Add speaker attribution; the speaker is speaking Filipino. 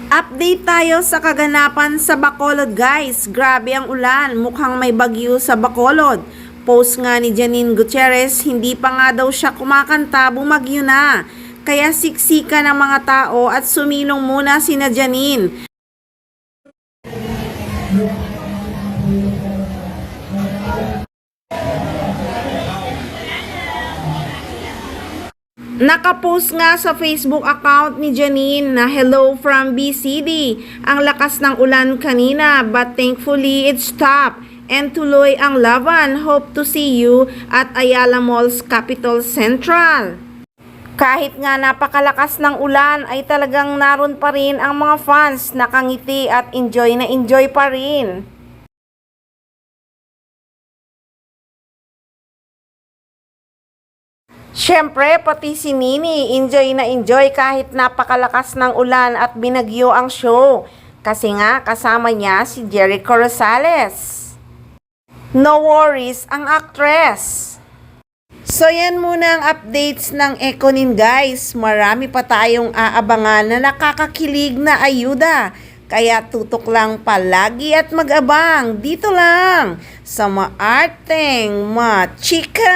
Speaker 1: Update tayo sa kaganapan sa Bacolod guys. Grabe ang ulan, mukhang may bagyo sa Bacolod. Post nga ni Janine Gutierrez, hindi pa nga daw siya kumakanta, bumagyo na. Kaya siksika ng mga tao at sumilong muna sina Janine. Nakapost nga sa Facebook account ni Janine na hello from BCD. Ang lakas ng ulan kanina but thankfully it stopped. And tuloy ang laban. Hope to see you at Ayala Mall's Capitol Central. Kahit nga napakalakas ng ulan ay talagang naroon pa rin ang mga fans, nakangiti at enjoy na enjoy pa rin. Siyempre, pati si Nini, enjoy na enjoy kahit napakalakas ng ulan at binagyo ang show. Kasi nga, kasama niya si Jericho Rosales. No worries ang actress. So yan muna ang updates ng Econin guys. Marami pa tayong aabangan na nakakakilig na ayuda. Kaya tutok lang palagi at mag-abang dito lang sa Maarteng Machika.